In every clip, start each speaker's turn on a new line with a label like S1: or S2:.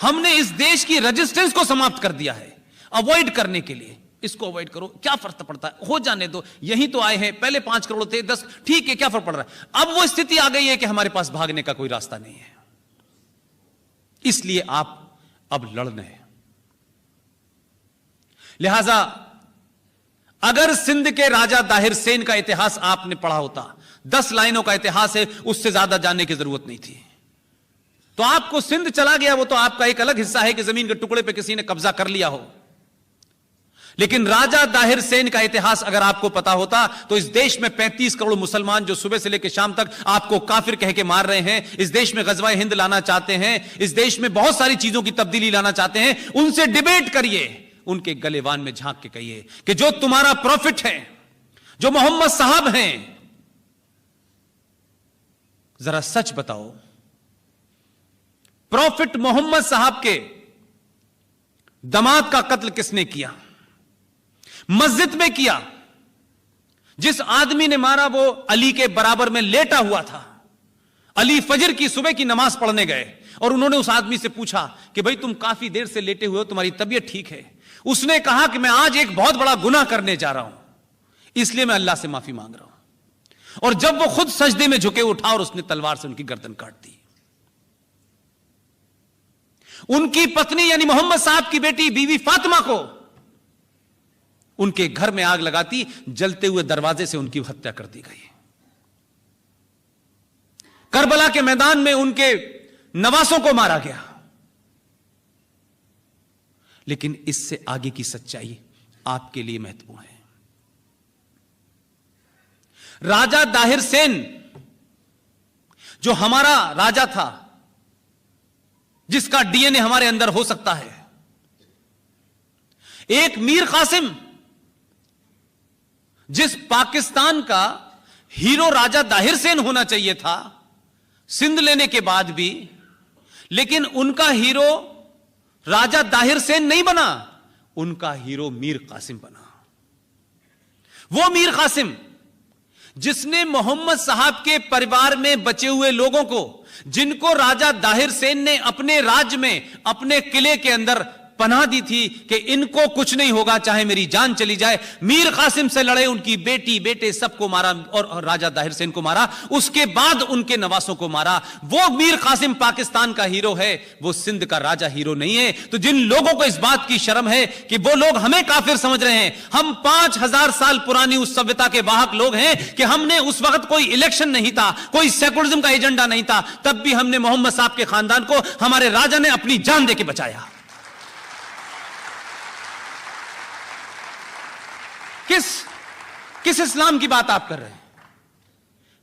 S1: हमने इस देश की रेजिस्टेंस को समाप्त कर दिया है अवॉइड करने के लिए। इसको अवॉइड करो, क्या फर्क पड़ता है, हो जाने दो, यहीं तो आए हैं, पहले 5 करोड़ थे, 10, ठीक है, क्या फर्क पड़ रहा है। अब वो स्थिति आ गई है कि हमारे पास भागने का कोई रास्ता नहीं है, इसलिए आप अब लड़ने हैं। लिहाजा अगर सिंध के राजा दाहिर सेन का इतिहास आपने पढ़ा होता, 10 लाइनों का इतिहास है, उससे ज्यादा जानने की जरूरत नहीं थी। तो आपको सिंध चला गया, वो तो आपका एक अलग हिस्सा है कि जमीन के टुकड़े पे किसी ने कब्जा कर लिया हो। लेकिन राजा दाहिर सेन का इतिहास अगर आपको पता होता तो इस देश में 35 करोड़ मुसलमान जो सुबह से लेकर शाम तक आपको काफिर कह के मार रहे हैं, इस देश में गजवा हिंद लाना चाहते हैं, इस देश में बहुत सारी चीजों की तब्दीली लाना चाहते हैं, उनसे डिबेट करिए, उनके गलेवान में झांक के कहिए कि जो तुम्हारा प्रॉफिट है, जो मोहम्मद साहब हैं, जरा सच बताओ, प्रॉफिट मोहम्मद साहब के दामाद का कत्ल किसने किया, मस्जिद में किया। जिस आदमी ने मारा वो अली के बराबर में लेटा हुआ था। अली फजर की सुबह की नमाज पढ़ने गए और उन्होंने उस आदमी से पूछा कि भाई तुम काफी देर से लेटे हुए हो, तुम्हारी तबीयत ठीक है? उसने कहा कि मैं आज एक बहुत बड़ा गुनाह करने जा रहा हूं, इसलिए मैं अल्लाह से माफी मांग रहा हूं। और जब वो खुद सजदे में झुके, उठा और उसने तलवार से उनकी गर्दन काट दी। उनकी पत्नी यानी मोहम्मद साहब की बेटी बीवी फातिमा को उनके घर में आग लगाती, जलते हुए दरवाजे से उनकी हत्या कर दी गई। करबला के मैदान में उनके नवासों को मारा गया। लेकिन इससे आगे की सच्चाई आपके लिए महत्वपूर्ण है। राजा दाहिर सेन जो हमारा राजा था, जिसका डीएनए हमारे अंदर हो सकता है, एक मीर कासिम जिस पाकिस्तान का हीरो राजा दाहिर सेन होना चाहिए था सिंध लेने के बाद भी, लेकिन उनका हीरो राजा दाहिर सेन नहीं बना, उनका हीरो मीर कासिम बना। वो मीर कासिम जिसने मोहम्मद साहब के परिवार में बचे हुए लोगों को, जिनको राजा दाहिर सेन ने अपने राज्य में, अपने किले के अंदर पनाह दी थी कि इनको कुछ नहीं होगा चाहे मेरी जान चली जाए, मीर कासिम से लड़े, उनकी बेटी बेटे सबको मारा और राजा दाहिर सेन को मारा, उसके बाद उनके नवासों को मारा। वो मीर कासिम पाकिस्तान का हीरो है, वो सिंध का राजा हीरो नहीं है। तो जिन लोगों को इस बात की शर्म है कि वो लोग हमें काफिर समझ रहे हैं, हम 5000 साल पुरानी उस सभ्यता के वाहक लोग हैं कि हमने उस वक्त कोई इलेक्शन नहीं था, कोई सेकुलरिज्म का एजेंडा नहीं था, तब भी हमने मोहम्मद साहब के खानदान को हमारे राजा ने अपनी जान देकर बचाया। किस इस्लाम की बात आप कर रहे हैं?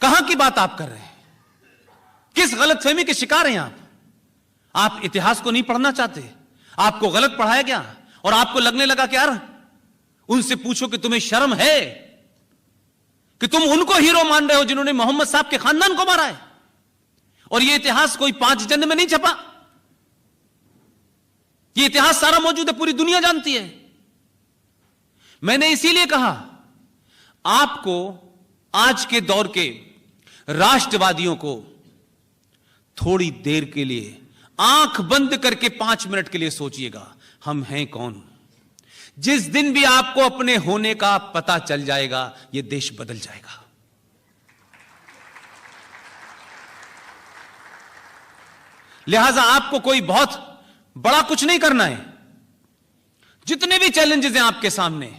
S1: कहां की बात आप कर रहे हैं? किस गलतफहमी के शिकार हैं आप? आप इतिहास को नहीं पढ़ना चाहते, आपको गलत पढ़ाया गया और आपको लगने लगा कि यार उनसे पूछो कि तुम्हें शर्म है कि तुम उनको हीरो मान रहे हो जिन्होंने मोहम्मद साहब के खानदान को मारा है। और यह इतिहास कोई 5 जन्म में नहीं छपा, यह इतिहास सारा मौजूद है, पूरी दुनिया जानती है। मैंने इसीलिए कहा आपको आज के दौर के राष्ट्रवादियों को थोड़ी देर के लिए आंख बंद करके 5 मिनट के लिए सोचिएगा, हम हैं कौन। जिस दिन भी आपको अपने होने का पता चल जाएगा, यह देश बदल जाएगा। लिहाजा आपको कोई बहुत बड़ा कुछ नहीं करना है। जितने भी चैलेंजेस हैं आपके सामने,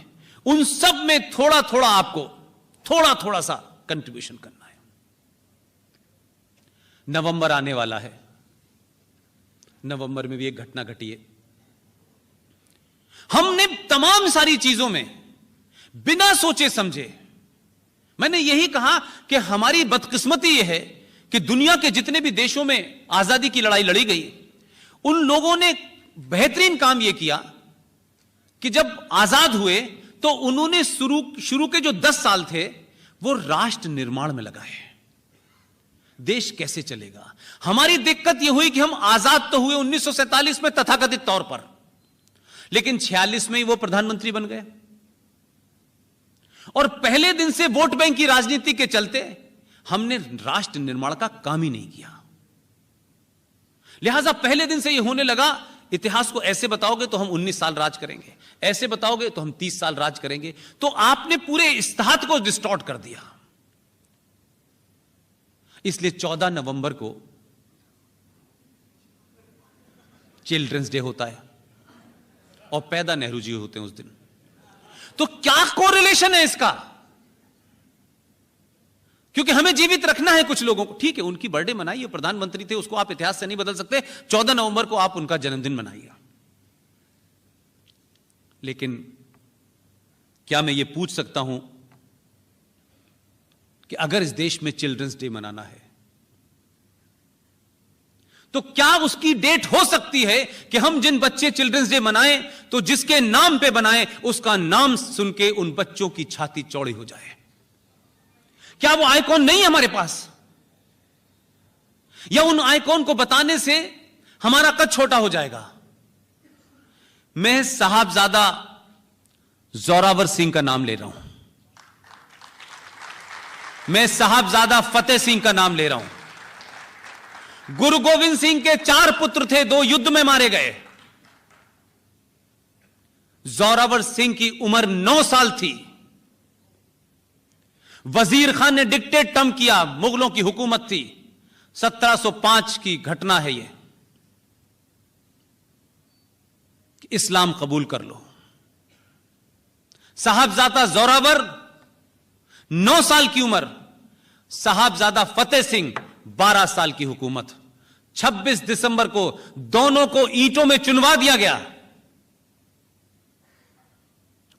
S1: उन सब में थोड़ा थोड़ा आपको थोड़ा सा कंट्रीब्यूशन करना है। नवंबर आने वाला है, नवंबर में भी एक घटना घटी है। हमने तमाम सारी चीजों में बिना सोचे समझे, मैंने यही कहा कि हमारी बदकिस्मती यह है कि दुनिया के जितने भी देशों में आजादी की लड़ाई लड़ी गई, उन लोगों ने बेहतरीन काम यह किया कि जब आजाद हुए तो उन्होंने शुरू के जो 10 साल थे वो राष्ट्र निर्माण में लगाए। देश कैसे चलेगा? हमारी दिक्कत यह हुई कि हम आजाद तो हुए 1947 में तथाकथित तौर पर, लेकिन 46 में ही वो प्रधानमंत्री बन गए और पहले दिन से वोट बैंक की राजनीति के चलते हमने राष्ट्र निर्माण का काम ही नहीं किया। लिहाजा पहले दिन से यह होने लगा, इतिहास को ऐसे बताओगे तो हम 19 साल राज करेंगे, ऐसे बताओगे तो हम 30 साल राज करेंगे। तो आपने पूरे इस्तेहाद को डिस्टॉर्ट कर दिया। इसलिए 14 नवंबर को चिल्ड्रंस डे होता है और पैदा नेहरू जी होते हैं उस दिन। तो क्या कोरिलेशन है इसका? क्योंकि हमें जीवित रखना है कुछ लोगों को। ठीक है, उनकी बर्थडे मनाइए, प्रधानमंत्री थे, उसको आप इतिहास से नहीं बदल सकते। 14 नवंबर को आप उनका जन्मदिन मनाइए। लेकिन क्या मैं ये पूछ सकता हूं कि अगर इस देश में चिल्ड्रंस डे मनाना है तो क्या उसकी डेट हो सकती है कि हम जिन बच्चे चिल्ड्रंस डे मनाएं तो जिसके नाम पे बनाएं उसका नाम सुन के उन बच्चों की छाती चौड़ी हो जाए? क्या वो आइकॉन नहीं है हमारे पास? या उन आइकॉन को बताने से हमारा कद छोटा हो जाएगा? मैं साहबजादा जोरावर सिंह का नाम ले रहा हूं, मैं साहबजादा फतेह सिंह का नाम ले रहा हूं। गुरु गोविंद सिंह के 4 पुत्र थे, 2 युद्ध में मारे गए। जोरावर सिंह की उम्र 9 साल थी। वजीर खान ने डिक्टेट टर्म किया, मुगलों की हुकूमत थी। 1705 की घटना है यह, इस्लाम कबूल कर लो। साहबजादा जोरावर 9 साल की उम्र, साहबजादा फतेह सिंह 12 साल की हुकूमत। 26 दिसंबर को दोनों को ईंटों में चुनवा दिया गया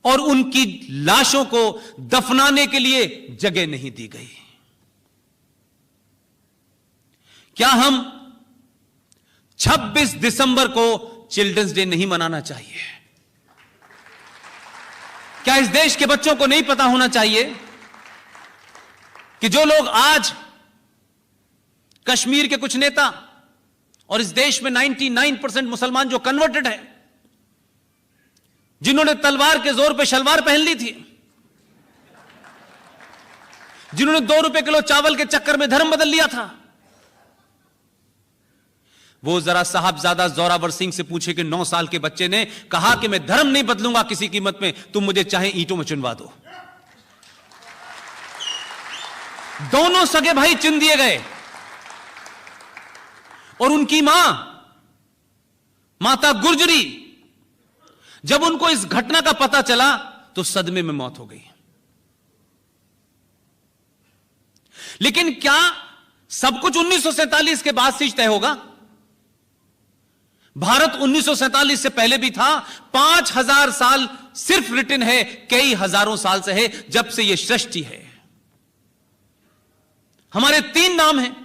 S1: और उनकी लाशों को दफनाने के लिए जगह नहीं दी गई। क्या हम 26 दिसंबर को चिल्ड्रंस डे नहीं मनाना चाहिए? क्या इस देश के बच्चों को नहीं पता होना चाहिए कि जो लोग आज कश्मीर के कुछ नेता और इस देश में 99% मुसलमान जो कन्वर्टेड है, जिन्होंने तलवार के जोर पे शलवार पहन ली थी, जिन्होंने 2 रुपए किलो चावल के चक्कर में धर्म बदल लिया था, वो जरा साहबजादा जोरावर सिंह से पूछे कि 9 साल के बच्चे ने कहा कि मैं धर्म नहीं बदलूंगा किसी कीमत में, तुम मुझे चाहे ईंटों में चुनवा दो। दोनों सगे भाई चुन दिए गए और उनकी माता गुर्जरी, जब उनको इस घटना का पता चला तो सदमे में मौत हो गई। लेकिन क्या सब कुछ 1947 के बाद से तय होगा? भारत 1947 से पहले भी था। 5000 साल सिर्फ रिटन है, कई हजारों साल से है, जब से यह सृष्टि है। हमारे 3 नाम हैं,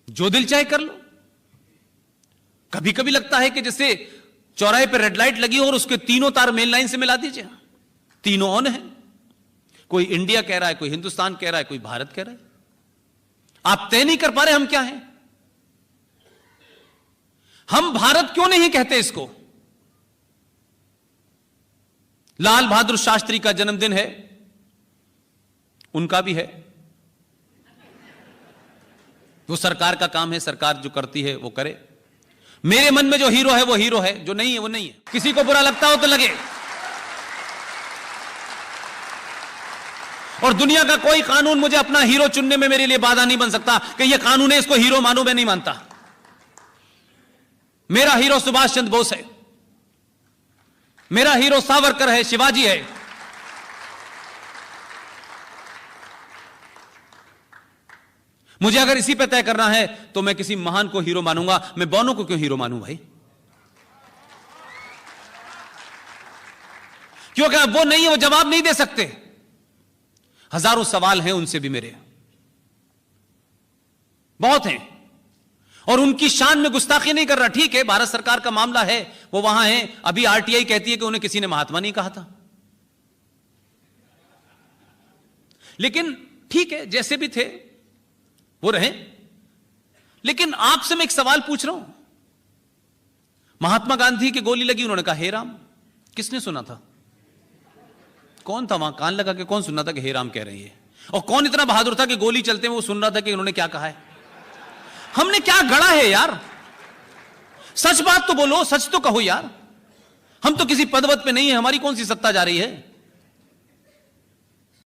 S1: जो दिल चाहे कर लो। कभी कभी लगता है कि जैसे चौराहे पर रेड लाइट लगी हो और उसके तीनों तार मेन लाइन से मिला दीजिए, तीनों ऑन है। कोई इंडिया कह रहा है, कोई हिंदुस्तान कह रहा है, कोई भारत कह रहा है। आप तय नहीं कर पा रहे हम क्या हैं? हम भारत क्यों नहीं कहते इसको? लाल बहादुर शास्त्री का जन्मदिन है, उनका भी है। वो सरकार का काम है, सरकार जो करती है वो करे। मेरे मन में जो हीरो है वो हीरो है, जो नहीं है वो नहीं है। किसी को बुरा लगता हो तो लगे। और दुनिया का कोई कानून मुझे अपना हीरो चुनने में मेरे लिए बाधा नहीं बन सकता कि ये कानून है, इसको हीरो मानूं। मैं नहीं मानता। मेरा हीरो सुभाष चंद्र बोस है, मेरा हीरो सावरकर है, शिवाजी है। मुझे अगर इसी पे तय करना है तो मैं किसी महान को हीरो मानूंगा। मैं बौनों को क्यों हीरो मानूं भाई? क्योंकि वो नहीं है, वो जवाब नहीं दे सकते। हजारों सवाल हैं उनसे भी, मेरे बहुत हैं, और उनकी शान में गुस्ताखी नहीं कर रहा। ठीक है, भारत सरकार का मामला है, वो वहां है। अभी आरटीआई कहती है कि उन्हें किसी ने महात्मा नहीं कहा था। लेकिन ठीक है, जैसे भी थे वो रहे। लेकिन आपसे मैं एक सवाल पूछ रहा हूं। महात्मा गांधी की गोली लगी, उन्होंने कहा हे राम। किसने सुना था? कौन था वहां? कान लगा के कौन सुन रहा था कि हे राम कह रही है? और कौन इतना बहादुर था कि गोली चलते में वो सुन रहा था कि उन्होंने क्या कहा है? हमने क्या गढ़ा है यार? सच बात तो बोलो, सच तो कहो यार। हम तो किसी पदवत पे नहीं है, हमारी कौन सी सत्ता जा रही है?